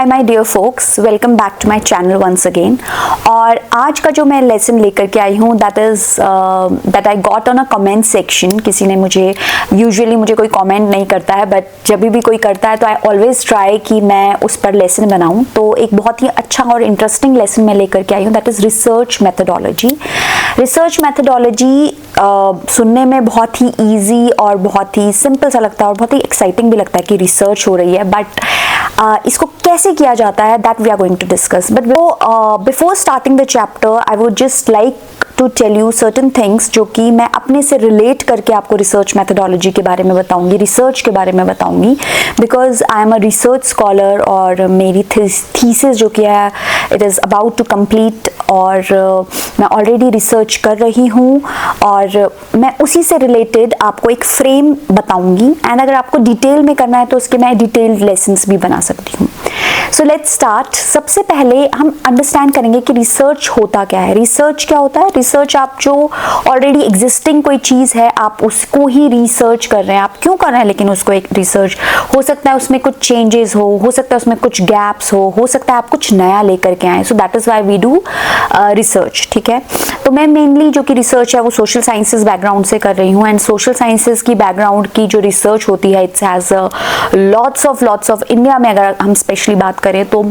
Hi my dear folks, welcome back to my channel once again. और आज का जो मैं लेसन लेकर के आई हूँ that I got on a comment section. किसी ने यूजुअली मुझे कोई कमेंट नहीं करता है, बट जब भी कोई करता है तो आई ऑलवेज ट्राई कि मैं उस पर लेसन बनाऊँ। तो एक बहुत ही अच्छा और इंटरेस्टिंग लेसन मैं लेकर के आई हूँ, that is research methodology. Research methodology सुनने में बहुत ही ईजी और बहुत ही सिंपल सा लगता है और बहुत ही एक्साइटिंग भी लगता है कि रिसर्च हो रही है, बट इसको कैसे किया जाता है that we are going to discuss. But वो before starting the chapter I would just like to tell you certain things जो कि मैं अपने से रिलेट करके आपको रिसर्च मैथडोलॉजी के बारे में बताऊंगी, रिसर्च के बारे में बताऊंगी, because I am a research scholar और मेरी थीसिस जो कि है it is about to complete और मैं ऑलरेडी रिसर्च कर रही हूँ और मैं उसी से रिलेटेड आपको एक फ्रेम बताऊंगी। एंड अगर आपको डिटेल में करना है तो उसके मैं डिटेल्ड लेसन्स भी बना सकती हूँ। So let's start. सबसे पहले हम अंडरस्टैंड करेंगे कि रिसर्च होता क्या है। रिसर्च क्या होता है? रिसर्च आप जो ऑलरेडी एग्जिस्टिंग कोई चीज़ है आप उसको ही रिसर्च कर रहे हैं। आप क्यों कर रहे हैं लेकिन उसको एक रिसर्च, हो सकता है उसमें कुछ चेंजेस हो सकता है उसमें कुछ गैप्स हो सकता है आप कुछ नया लेकर के आए। So that is why we do research. ठीक है, तो मैं मेनली जो कि रिसर्च है वो सोशल साइंसेज बैकग्राउंड से कर रही हूँ। एंड सोशल साइंसेज की बैकग्राउंड की जो रिसर्च होती है it's has lots of India में अगर हम स्पेशली बात करें तो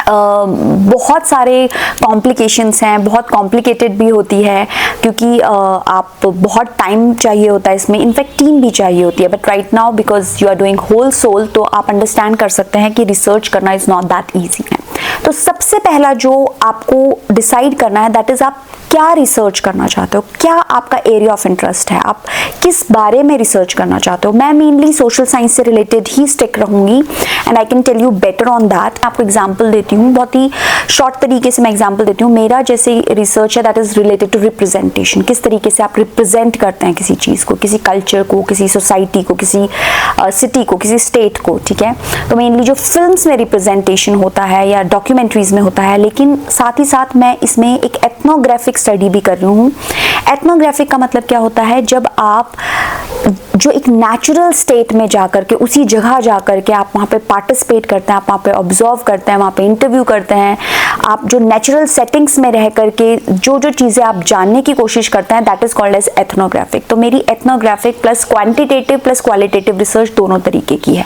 बहुत सारे कॉम्प्लिकेशंस हैं, बहुत कॉम्प्लिकेटेड भी होती है क्योंकि आप बहुत टाइम चाहिए होता है इसमें, इनफैक्ट टीम भी चाहिए होती है। But right now because you are doing whole soul तो आप अंडरस्टैंड कर सकते हैं कि रिसर्च करना इज़ नॉट दैट ईजी है। तो सबसे पहला जो आपको डिसाइड करना है दैट इज़ आप क्या रिसर्च करना चाहते हो, क्या आपका एरिया ऑफ इंटरेस्ट है, आप किस बारे में रिसर्च करना चाहते हो। मैं मेनली सोशल साइंस से रिलेटेड ही स्टिक रहूँगी and I can tell you better on that. आपको एग्जांपल देती हूँ, बहुत ही शॉर्ट तरीके से मैं एग्जांपल देती हूँ। मेरा जैसे रिसर्च है that is related to representation, किस तरीके से आप रिप्रेजेंट करते हैं किसी चीज़ को, किसी कल्चर को, किसी सोसाइटी को, किसी सिटी को, किसी स्टेट को। ठीक है, तो मेनली जो फिल्म्स में रिप्रेजेंटेशन होता है या डॉक्यूमेंट्रीज में होता है, लेकिन साथ ही साथ मैं इसमें एक एथनोग्राफिक स्टडी भी कर रही हूँ। एथनोग्राफिक का मतलब क्या होता है? जब आप जो एक नेचुरल स्टेट में जाकर के उसी जगह जाकर के आप वहाँ पे पार्टिसिपेट करते हैं, आप वहाँ पे ऑब्जर्व करते हैं, वहाँ पे इंटरव्यू करते हैं, आप जो नेचुरल सेटिंग्स में रह करके जो चीज़ें आप जानने की कोशिश करते हैं that is called as ethnographic. तो मेरी ethnographic plus quantitative plus qualitative research दोनों तरीके की है,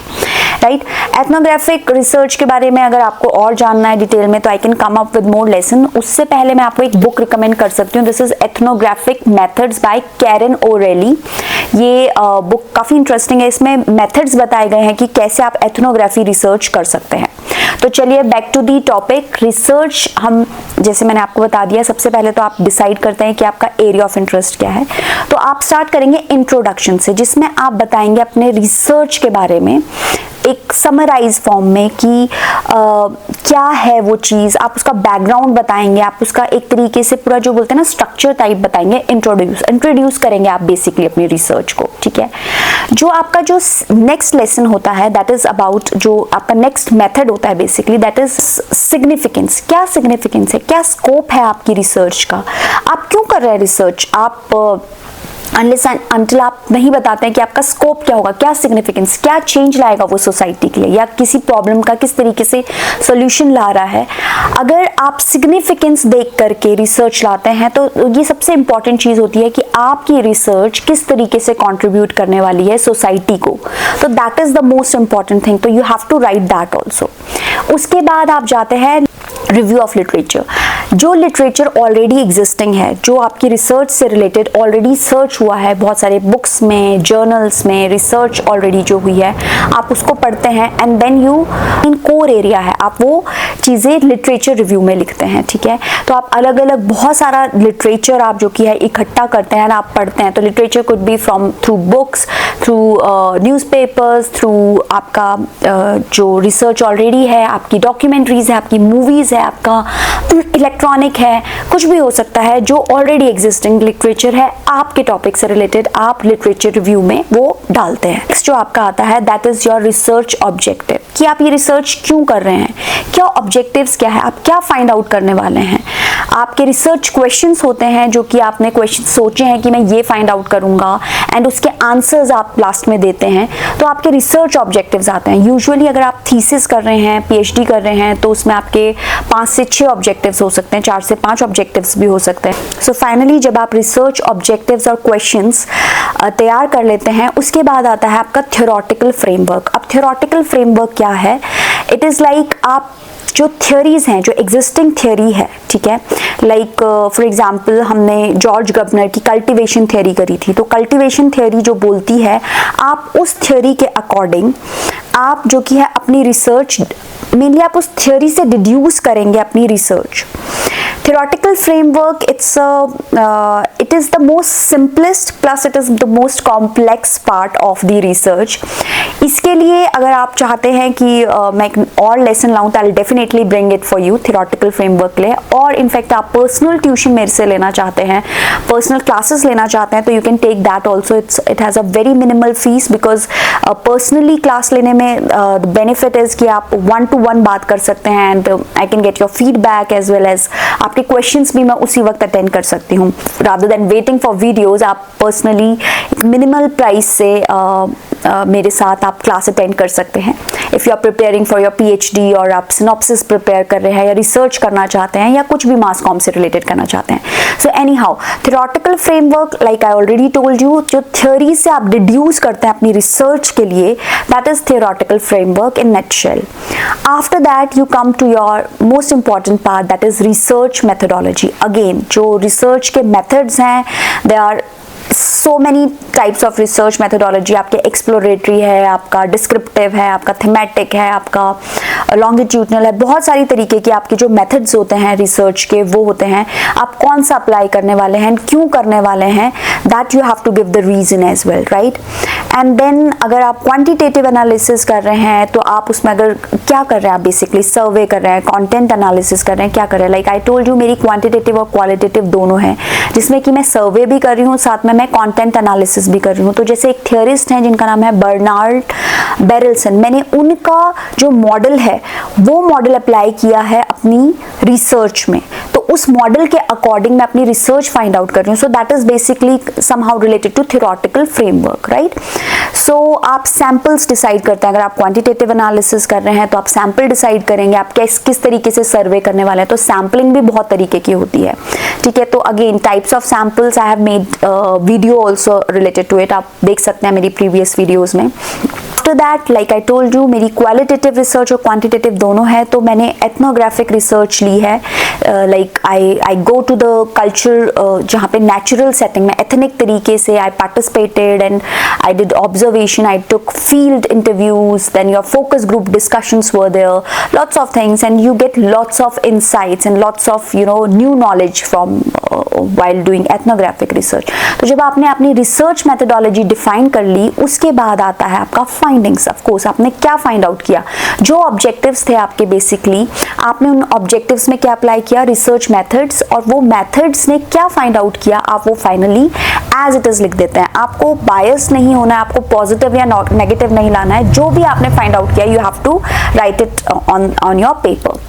राइट। एथनोग्राफिक रिसर्च के बारे में अगर आपको और जानना है डिटेल में तो I can come up with more lesson. उससे पहले मैं आपको एक बुक रिकमेंड कर सकती हूँ, this is ethnographic methods by Karen O'Reilly. ये बुक काफ़ी इंटरेस्टिंग है, इसमें मेथड्स बताए गए हैं कि कैसे आप एथनोग्राफी रिसर्च कर सकते हैं। तो चलिए back to the topic. Research हम जैसे मैंने आपको बता दिया, सबसे पहले तो आप डिसाइड करते हैं कि आपका एरिया ऑफ इंटरेस्ट क्या है। तो आप स्टार्ट करेंगे इंट्रोडक्शन से, जिसमें आप बताएंगे अपने रिसर्च के बारे में एक समराइज फॉर्म में कि क्या है वो चीज़, आप उसका बैकग्राउंड बताएंगे, आप उसका एक तरीके से पूरा जो बोलते हैं ना स्ट्रक्चर टाइप बताएंगे, इंट्रोड्यूस करेंगे आप बेसिकली अपनी रिसर्च को। ठीक है, जो आपका जो नेक्स्ट लेसन होता है दैट इज अबाउट, जो आपका नेक्स्ट मेथड होता है बेसिकली दैट इज सिग्निफिकेंस। क्या सिग्निफिकेंस है, क्या स्कोप है आपकी रिसर्च का, आप क्यों कर रहे हैं रिसर्च। आप अनलेस अंटिल आप नहीं बताते हैं कि आपका स्कोप क्या होगा, क्या सिग्निफिकेंस, क्या चेंज लाएगा वो सोसाइटी के लिए या किसी प्रॉब्लम का किस तरीके से सोल्यूशन ला रहा है। अगर आप सिग्निफिकेंस देख करके रिसर्च लाते हैं तो ये सबसे इंपॉर्टेंट चीज़ होती है कि आपकी रिसर्च किस तरीके से कंट्रीब्यूट करने वाली है सोसाइटी को। तो that is the most important thing, तो you have to write that also. उसके बाद आप जाते हैं रिव्यू ऑफ लिटरेचर। जो लिटरेचर ऑलरेडी एग्जिस्टिंग है, जो आपकी रिसर्च से रिलेटेड ऑलरेडी सर्च हुआ है, बहुत सारे बुक्स में, जर्नल्स में रिसर्च ऑलरेडी जो हुई है, आप उसको पढ़ते हैं and then you in core area है आप वो चीज़ें लिटरेचर रिव्यू में लिखते हैं। ठीक है, तो आप अलग अलग बहुत सारा लिटरेचर आप जो कि है इकट्ठा करते हैं, आप पढ़ते हैं। तो literature could be from through books, through newspapers, through आपका जो रिसर्च ऑलरेडी है, आपकी डॉक्यूमेंट्रीज है, आपकी मूवीज़ है, आपका इलेक्ट्रॉनिक है, कुछ भी हो सकता है जो ऑलरेडी एग्जिस्टिंग लिटरेचर है आपके टॉपिक से रिलेटेड, आप लिटरेचर रिव्यू में वो डालते हैं। नेक्स्ट जो आपका आता है that is your research objective, कि आप ये रिसर्च क्यों कर रहे हैं, क्या ऑब्जेक्टिव्स क्या है, आप क्या फाइंड आउट करने वाले हैं। आपके रिसर्च क्वेश्चंस होते हैं जो कि आपने क्वेश्चन सोचे हैं कि मैं ये फाइंड आउट करूंगा, एंड उसके आंसर्स आप लास्ट में देते हैं, तो आपके रिसर्च ऑब्जेक्टिव्स आते हैं। यूजुअली अगर आप थीसिस कर रहे हैं, पीएचडी कर रहे हैं, तो उसमें आपके 5 से 6 ऑब्जेक्टिव्स हो सकते हैं, 4 से 5 ऑब्जेक्टिव्स भी हो सकते हैं। सो फाइनली जब आप रिसर्च ऑब्जेक्टिव्स और क्वेश्चंस तैयार कर लेते हैं, उसके बाद आता है आपका थ्योरेटिकल फ्रेमवर्क। अब थ्योरेटिकल फ्रेमवर्क क्या है? इट इज़ लाइक आप जो थ्योरीज हैं, जो एग्जिस्टिंग थ्योरी है, ठीक है, लाइक फॉर एग्जांपल हमने जॉर्ज गवर्नर की कल्टीवेशन थ्योरी करी थी, तो कल्टीवेशन थ्योरी जो बोलती है, आप उस थ्योरी के अकॉर्डिंग आप जो कि है अपनी रिसर्च, मेनली आप उस थ्योरी से डिड्यूस करेंगे अपनी research. Theoretical framework, it is the most simplest plus it is the most complex part of the research. इसके लिए अगर आप चाहते हैं कि मैं और लेसन लाऊं तो I'll definitely bring it for you, theoretical framework के लिए। और इनफैक्ट आप पर्सनल ट्यूशन मेरे से लेना चाहते हैं, पर्सनल क्लासेस लेना चाहते हैं, तो you can take that also. It has a very minimal fees, because personally class लेने में द बेनिफिट इज़ कि आप 1-to-1 बात कर सकते हैं, and I can get your feedback as well as आपके क्वेश्चंस भी मैं उसी वक्त अटेंड कर सकती हूँ। Rather than waiting for videos, आप पर्सनली एक मिनिमल प्राइस से मेरे साथ आप क्लास अटेंड कर सकते हैं। If you are preparing for your PhD, और आप सिनॉप्सिस प्रिपेयर कर रहे हैं या रिसर्च करना चाहते हैं या कुछ भी मास कॉम से रिलेटेड करना चाहते हैं। So anyhow, theoretical framework like I already told you, जो थ्योरी से आप डिड्यूस करते हैं अपनी रिसर्च के लिए, that is theoretical framework in nutshell. After that you come to your most important part, that is research methodology. Again जो research के मेथड्स हैं, they are so many types of research methodology। आपके exploratory है, आपका descriptive है, आपका thematic है, आपका लॉन्गिट्यूडनल है, बहुत सारी तरीके के आपके जो मेथड्स होते हैं रिसर्च के वो होते हैं। आप कौन सा अप्लाई करने वाले हैं, क्यों करने वाले हैं, that you have to give the reason as well, right. And then अगर आप क्वांटिटेटिव एनालिसिस कर रहे हैं, तो आप उसमें अगर क्या कर रहे हैं, आप बेसिकली सर्वे कर रहे हैं, कंटेंट एनालिसिस कर रहे हैं, क्या कर रहे हैं, लाइक आई टोल्ड यू मेरी क्वांटिटेटिव और क्वालिटेटिव दोनों हैं, जिसमें कि मैं सर्वे भी कर रही हूँ, साथ में मैं कंटेंट एनालिसिस भी कर रही हूँ। तो जैसे एक थियरिस्ट हैं जिनका नाम है बर्नार्ड बेरलसन, मैंने उनका जो मॉडल है वो मॉडल अप्लाई किया है अपनी रिसर्च में, तो उस मॉडल के अकॉर्डिंग मैं अपनी रिसर्च फाइंड आउट कर रही हूँ। So that is basically somehow related to theoretical framework, right. So आप सैंपल्स डिसाइड करते हैं, अगर आप क्वांटिटेटिव एनालिसिस कर रहे हैं तो आप सैंपल डिसाइड करेंगे, आप किस तरीके से सर्वे करने वाले हैं। तो सैम्पलिंग भी बहुत तरीके की होती है, ठीक है। तो again types of samples, I have made video also related to it, आप देख सकते हैं मेरी प्रीवियस वीडियोज में। After that like I told you मेरी क्वालिटेटिव रिसर्च और क्वांटिटेटिव दोनों है, तो मैंने एथनोग्राफिक रिसर्च ली है। Like I go to the culture, जहाँ पे नेचुरल सेटिंग में एथनिक तरीके से I participated and I did observation, I took field interviews, then your focus group discussions were there, lots of things, and you get lots of insights and lots of new knowledge from while doing ethnographic research। तो जब आपने अपनी research methodology define कर ली, उसके बाद आता है आपका फाइंडिंग्स। ऑफ कोर्स आपने क्या फाइंड आउट किया, जो ऑब्जेक्टिव्स थे आपके, बेसिकली आपने उन ऑब्जेक्टिव्स में क्या अप्लाई किया, रिसर्च मेथड्स, और वो मेथड्स ने क्या फाइंड आउट किया, आप वो फाइनली एज इट इज लिख देते हैं। आपको बायस नहीं होना है, आपको पॉजिटिव या नेगेटिव नहीं लाना है, जो भी आपने फाइंड आउट किया you have to write it on your paper.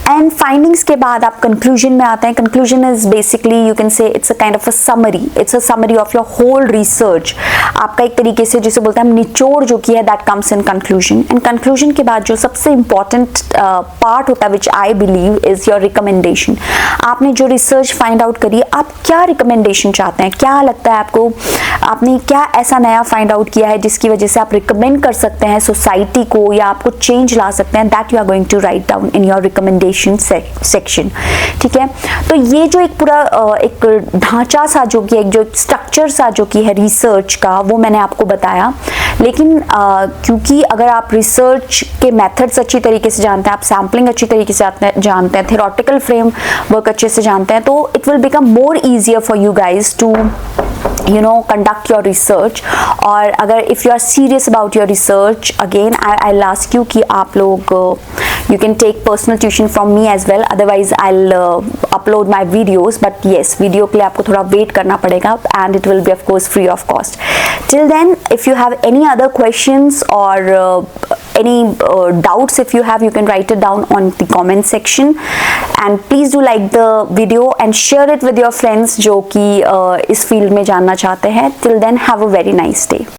And findings के बाद आप कंक्लूजन में आते हैं। Conclusion is basically you can say it's a kind of a summary, it's a summary of your whole research. आपका एक तरीके से जिसे बोलते हैं निचोड़ जो की है, that comes in conclusion. And conclusion के बाद जो सबसे इंपॉर्टेंट पार्ट होता है which I believe is your recommendation. आपने जो रिसर्च फाइंड आउट करी, आप क्या रिकमेंडेशन चाहते हैं, क्या लगता है आपको, आपने क्या ऐसा नया फाइंड आउट किया है जिसकी वजह से आप रिकमेंड कर सकते हैं सोसाइटी को, या आपको चेंज ला सकते हैं, that you are going to write down in your recommendation section, ठीक है। तो ये जो एक पूरा एक ढांचा सा जो कि एक जो स्ट्रक्चर सा जो कि है रिसर्च का, वो मैंने आपको बताया। लेकिन क्योंकि अगर आप रिसर्च के मेथड्स अच्छी तरीके से जानते हैं, आप सैम्पलिंग अच्छी तरीके से जानते हैं, थ्योरेटिकल फ्रेमवर्क अच्छे से जानते हैं, तो it will become more easier for you guys to conduct your research। और अगर if you are serious about your research, again I'll ask you कि आप लोग you can take personal tuition from me as well, otherwise I'll upload my videos, but yes, video के लिए आपको थोड़ा wait करना पड़ेगा, and it will be of course free of cost। Till then, if you have any other questions or any doubts if you have, you can write it down on the comment section, and please do like the video and share it with your friends जो कि इस field में जानना चाहते हैं. Till then, have a very nice day.